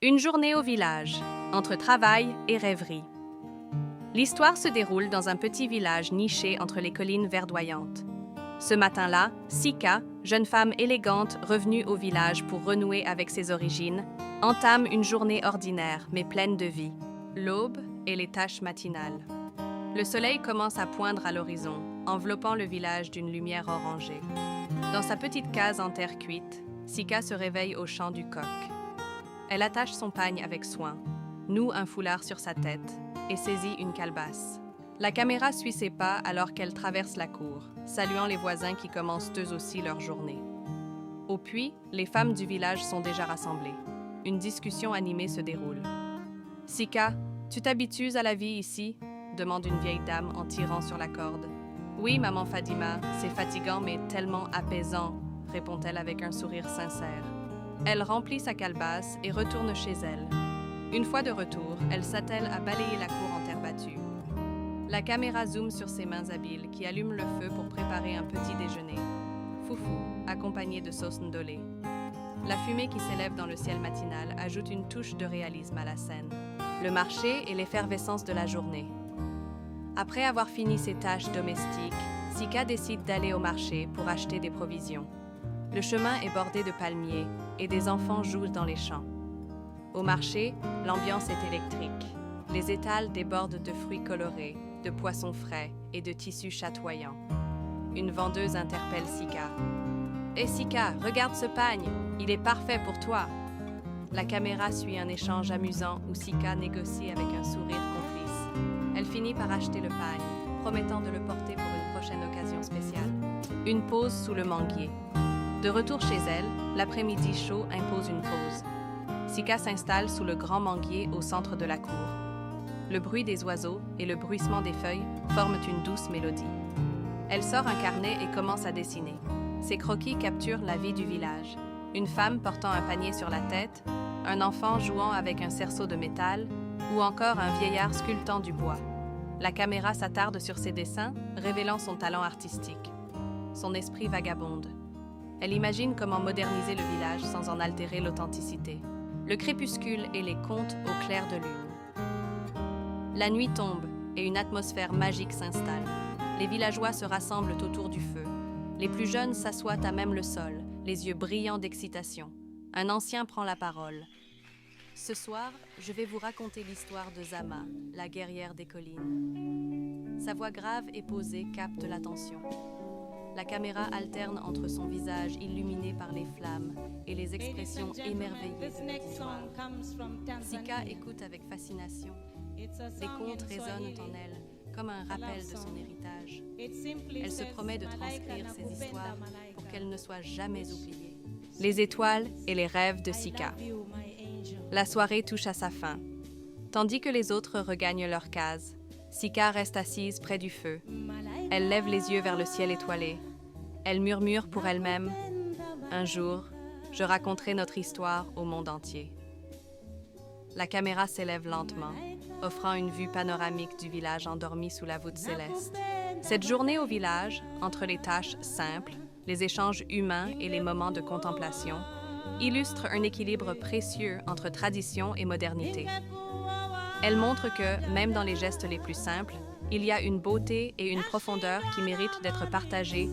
Une journée au village, entre travail et rêverie. L'histoire se déroule dans un petit village niché entre les collines verdoyantes. Ce matin-là, Sika, jeune femme élégante revenue au village pour renouer avec ses origines, entame une journée ordinaire mais pleine de vie. L'aube et les tâches matinales. Le soleil commence à poindre à l'horizon, enveloppant le village d'une lumière orangée. Dans sa petite case en terre cuite, Sika se réveille au chant du coq. Elle attache son pagne avec soin, noue un foulard sur sa tête et saisit une calebasse. La caméra suit ses pas alors qu'elle traverse la cour, saluant les voisins qui commencent eux aussi leur journée. Au puits, les femmes du village sont déjà rassemblées. Une discussion animée se déroule. « Sika, tu t'habitues à la vie ici ?» demande une vieille dame en tirant sur la corde. « Oui, maman Fadima, c'est fatigant mais tellement apaisant », répond-elle avec un sourire sincère. Elle remplit sa calebasse et retourne chez elle. Une fois de retour, elle s'attelle à balayer la cour en terre battue. La caméra zoome sur ses mains habiles qui allument le feu pour préparer un petit déjeuner. Foufou, accompagné de sauce ndolé. La fumée qui s'élève dans le ciel matinal ajoute une touche de réalisme à la scène. Le marché et l'effervescence de la journée. Après avoir fini ses tâches domestiques, Sika décide d'aller au marché pour acheter des provisions. Le chemin est bordé de palmiers et des enfants jouent dans les champs. Au marché, l'ambiance est électrique. Les étals débordent de fruits colorés, de poissons frais et de tissus chatoyants. Une vendeuse interpelle Sika. « Hé Sika, regarde ce pagne, il est parfait pour toi !» La caméra suit un échange amusant où Sika négocie avec un sourire complice. Elle finit par acheter le pagne, promettant de le porter pour une prochaine occasion spéciale. Une pause sous le manguier. De retour chez elle, l'après-midi chaud impose une pause. Sika s'installe sous le grand manguier au centre de la cour. Le bruit des oiseaux et le bruissement des feuilles forment une douce mélodie. Elle sort un carnet et commence à dessiner. Ses croquis capturent la vie du village. Une femme portant un panier sur la tête, un enfant jouant avec un cerceau de métal ou encore un vieillard sculptant du bois. La caméra s'attarde sur ses dessins, révélant son talent artistique. Son esprit vagabonde. Elle imagine comment moderniser le village sans en altérer l'authenticité. Le crépuscule et les contes au clair de lune. La nuit tombe et une atmosphère magique s'installe. Les villageois se rassemblent autour du feu. Les plus jeunes s'assoient à même le sol, les yeux brillants d'excitation. Un ancien prend la parole. « Ce soir, je vais vous raconter l'histoire de Zama, la guerrière des collines. » Sa voix grave et posée capte l'attention. La caméra alterne entre son visage illuminé par les flammes et les expressions émerveillées de l'histoire. Sika écoute avec fascination. Les contes résonnent en elle, comme un rappel de son héritage. Elle se promet de transcrire ces histoires pour qu'elles ne soient jamais oubliées. Les étoiles et les rêves de Sika. La soirée touche à sa fin. Tandis que les autres regagnent leur case, Sika reste assise près du feu. Elle lève les yeux vers le ciel étoilé. Elle murmure pour elle-même « Un jour, je raconterai notre histoire au monde entier. » La caméra s'élève lentement, offrant une vue panoramique du village endormi sous la voûte céleste. Cette journée au village, entre les tâches simples, les échanges humains et les moments de contemplation, illustre un équilibre précieux entre tradition et modernité. Elle montre que, même dans les gestes les plus simples, il y a une beauté et une profondeur qui méritent d'être partagées